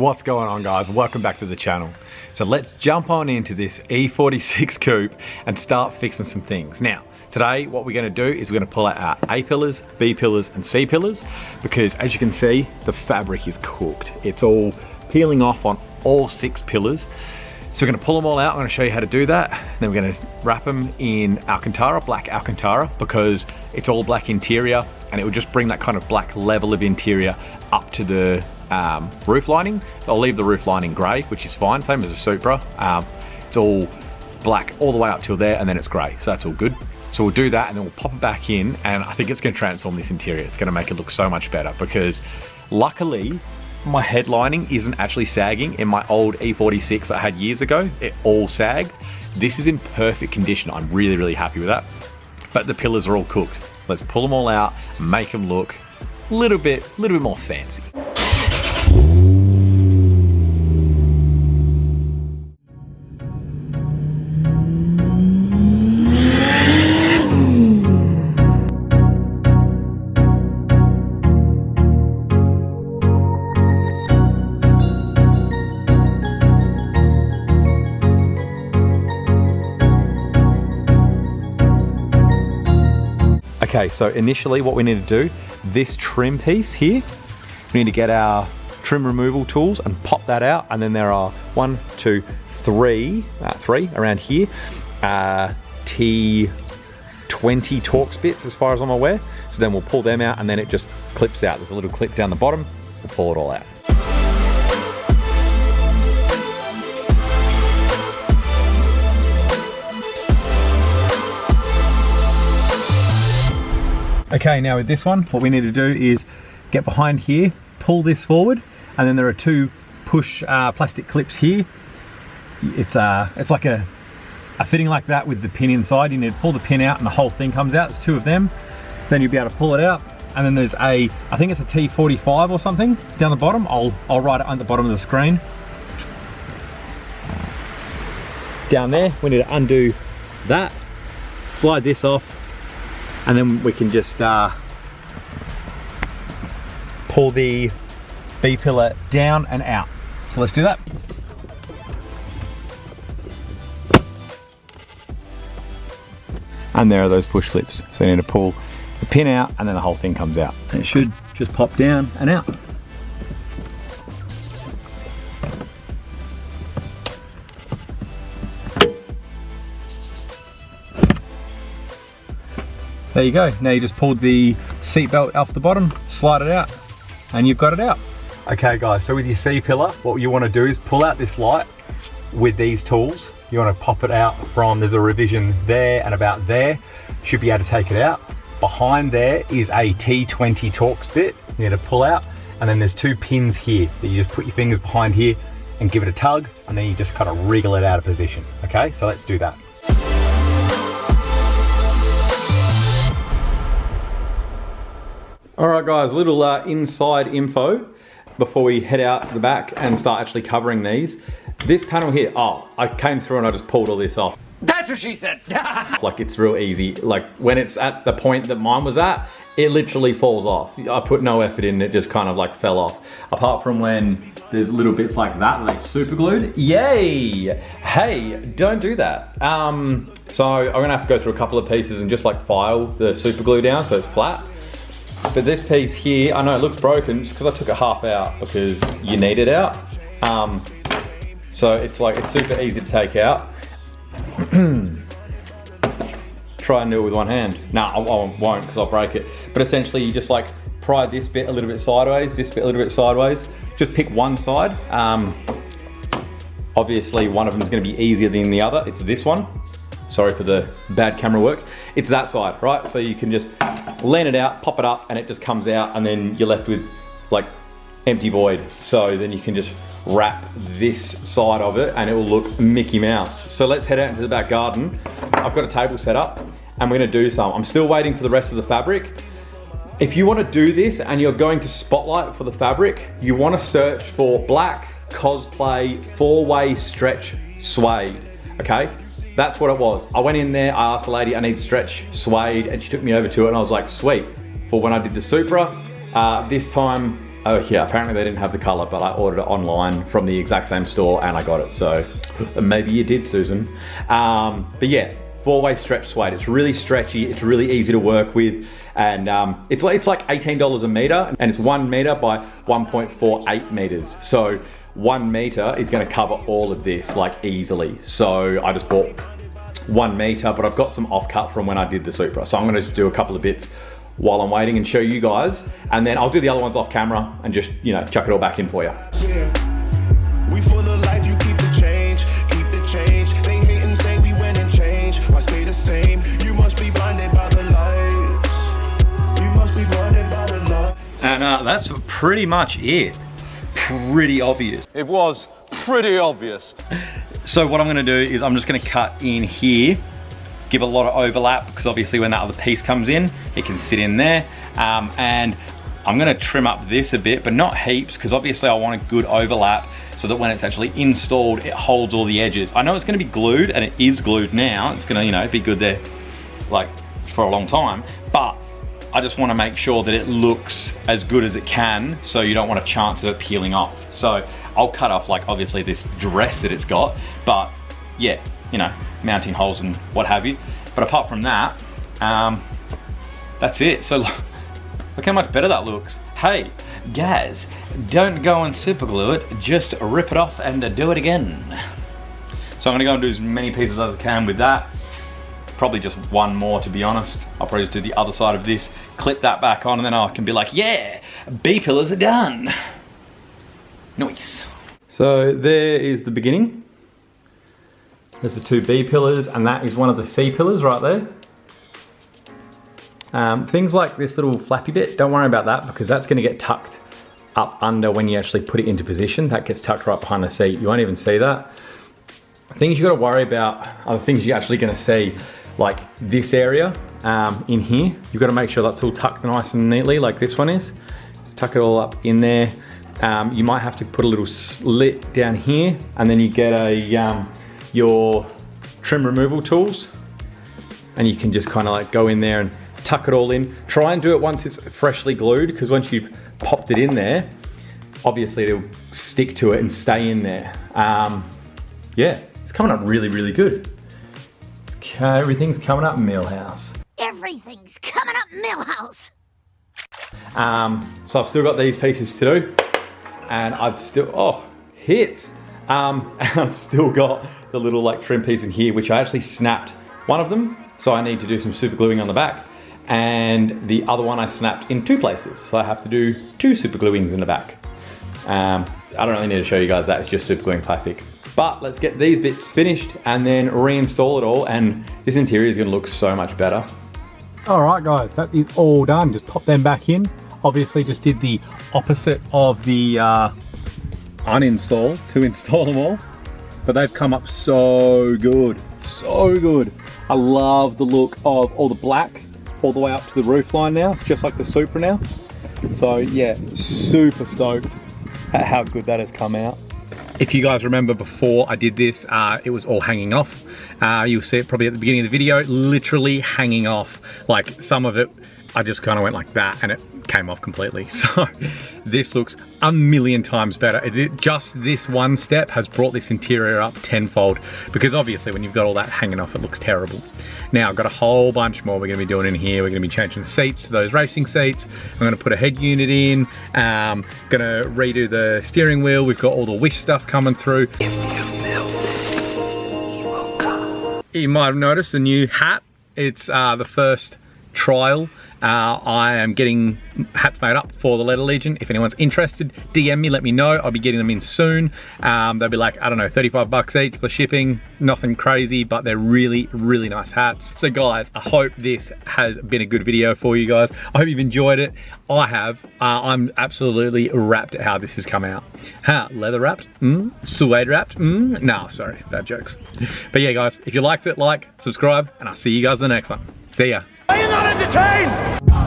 What's going on, guys? Welcome back to the channel. So let's jump on into this E46 coupe and start fixing some things. Now, today what we're going to do is we're going to pull out our A pillars, B pillars and C pillars, because as you can see, the fabric is cooked. It's all peeling off on all 6 pillars. So we're going to pull them all out. I'm going to show you how to do that. Then we're going to wrap them in Alcantara, black Alcantara, because it's all black interior and it will just bring that kind of black level of interior up to the roof lining. I'll leave the roof lining grey, which is fine, same as a Supra. It's all black all the way up till there and then it's grey, so that's all good. So we'll do that and then we'll pop it back in, and I think it's going to transform this interior. It's going to make it look so much better because luckily my headlining isn't actually sagging. In my old E46 I had years ago, it all sagged. This is in perfect condition. I'm really happy with that. But the pillars are all cooked. Let's pull them all out, make them look a little bit more fancy. Okay, so initially what we need to do, this trim piece here, we need to get our trim removal tools and pop that out, and then there are 1, 2, 3 around here, T20 Torx bits as far as I'm aware. So then we'll pull them out and then it just clips out. There's a little clip down the bottom, we'll pull it all out. Okay, now with this one, what we need to do is get behind here, pull this forward, and then there are 2 push plastic clips here. It's like a fitting like that with the pin inside. You need to pull the pin out and the whole thing comes out. There's 2 of them. Then you'll be able to pull it out. And then there's I think it's a T45 or something down the bottom. I'll write it on the bottom of the screen. Down there, we need to undo that, slide this off, and then we can just pull the B pillar down and out. So let's do that. And there are those push clips. So you need to pull the pin out and then the whole thing comes out. And it should just pop down and out. There you go. Now you just pulled the seat belt off the bottom, slide it out, and you've got it out. Okay guys, so with your C pillar, what you want to do is pull out this light with these tools. You want to pop it out from, there's a revision there and about there. Should be able to take it out. Behind there is a T20 Torx bit you need to pull out, and then there's 2 pins here that you just put your fingers behind here and give it a tug, and then you just kind of wriggle it out of position. Okay, so let's do that. All right guys, little inside info before we head out the back and start actually covering these. This panel here, I came through and I just pulled all this off. That's what she said. Like, it's real easy. Like when it's at the point that mine was at, it literally falls off. I put no effort in, it just kind of like fell off. Apart from when there's little bits like that they super glued. Yay! Hey, don't do that. So I'm gonna have to go through a couple of pieces and just like file the super glue down so it's flat. But this piece here, I know it looks broken just because I took it half out because you need it out. So it's super easy to take out. Try and do it with one hand. No, I won't because I'll break it. But essentially you just like pry this bit a little bit sideways, this bit a little bit sideways. Just pick one side. Obviously one of them is going to be easier than the other. It's this one. Sorry for the bad camera work. It's that side, right? So you can just lean it out, pop it up, and it just comes out, and then you're left with like empty void. So then you can just wrap this side of it and it will look Mickey Mouse. So let's head out into the back garden. I've got a table set up and we're gonna do some. I'm still waiting for the rest of the fabric. If you wanna do this and you're going to Spotlight for the fabric, you wanna search for black cosplay 4-way stretch suede, okay? That's what it was. I went in there, I asked the lady, I need stretch suede, and she took me over to it and I was like, sweet. For when I did the Supra, this time Oh yeah, apparently they didn't have the color, but I ordered it online from the exact same store and I got it, so maybe you did, Susan. But yeah, 4-way stretch suede. It's really stretchy, it's really easy to work with, and it's like $18 a meter, and it's 1 meter by 1.48 meters. So 1 meter is gonna cover all of this like easily. So I just bought 1 meter, but I've got some offcut from when I did the Supra. So I'm gonna just do a couple of bits while I'm waiting and show you guys, and then I'll do the other ones off camera and just, you know, chuck it all back in for you. We full of life, you keep the change, keep the change. They hate and say we went and changed. Why stay the same? You must be blinded by the lights. You must be blinded by the light. And that's pretty much it. Pretty obvious. It was pretty obvious. So what I'm gonna do is I'm just gonna cut in here, give a lot of overlap, because obviously when that other piece comes in, it can sit in there. And I'm gonna trim up this a bit, but not heaps, because obviously I want a good overlap so that when it's actually installed, it holds all the edges. I know it's gonna be glued, and it is glued now. It's gonna, you know, be good there like for a long time, but I just wanna make sure that it looks as good as it can, so you don't want a chance of it peeling off. So I'll cut off like obviously this dress that it's got, but yeah, you know, mounting holes and what have you. But apart from that, that's it. So look how much better that looks. Hey, guys, don't go and super glue it, just rip it off and do it again. So I'm gonna go and do as many pieces as I can with that. Probably just one more, to be honest. I'll probably just do the other side of this, clip that back on, and then I can be like, yeah, B-pillars are done. Nice. So there is the beginning. There's the 2 B pillars, and that is one of the C pillars right there. Things like this little flappy bit, don't worry about that, because that's gonna get tucked up under when you actually put it into position. That gets tucked right behind the seat. You won't even see that. Things you gotta worry about are the things you're actually gonna see, like this area in here. You've gotta make sure that's all tucked nice and neatly, like this one is. Just tuck it all up in there. You might have to put a little slit down here, and then you get a your trim removal tools, and you can just kind of like go in there and tuck it all in. Try and do it once it's freshly glued, because once you've popped it in there, obviously it'll stick to it and stay in there. Yeah, it's coming up really, really good. Everything's coming up Millhouse. Everything's coming up Millhouse. So I've still got these pieces to do, and I've still, hits. I've still got the little like trim piece in here, which I actually snapped one of them. So I need to do some super gluing on the back, and the other one I snapped in 2 places. So I have to do 2 super gluings in the back. I don't really need to show you guys that, it's just super gluing plastic. But let's get these bits finished and then reinstall it all, and this interior is gonna look so much better. All right guys, that is all done. Just pop them back in. Obviously just did the opposite of the uninstall to install them all, but they've come up so good, so good. I love the look of all the black all the way up to the roof line now, just like the Supra now. So yeah, super stoked at how good that has come out. If you guys remember before I did this, it was all hanging off. You'll see it probably at the beginning of the video, literally hanging off. Like some of it, I just kind of went like that and it came off completely. So this looks a million times better. Just this one step has brought this interior up tenfold, because obviously when you've got all that hanging off, it looks terrible. Now I've got a whole bunch more we're gonna be doing in here. We're gonna be changing the seats to those racing seats. I'm gonna put a head unit in, gonna redo the steering wheel. We've got all the Wish stuff coming through. If you build, you will come. You might have noticed a new hat. It's the first trial. I am getting hats made up for the Letterlegion. If anyone's interested, DM me, let me know. I'll be getting them in soon. They'll be like, I don't know, 35 bucks each for shipping. Nothing crazy, but they're really, really nice hats. So guys, I hope this has been a good video for you guys. I hope you've enjoyed it. I have. I'm absolutely wrapped at how this has come out. Leather wrapped? Suede wrapped? No, sorry, bad jokes. But yeah guys, if you liked it, like, subscribe, and I'll see you guys in the next one. See ya. Are you not entertained?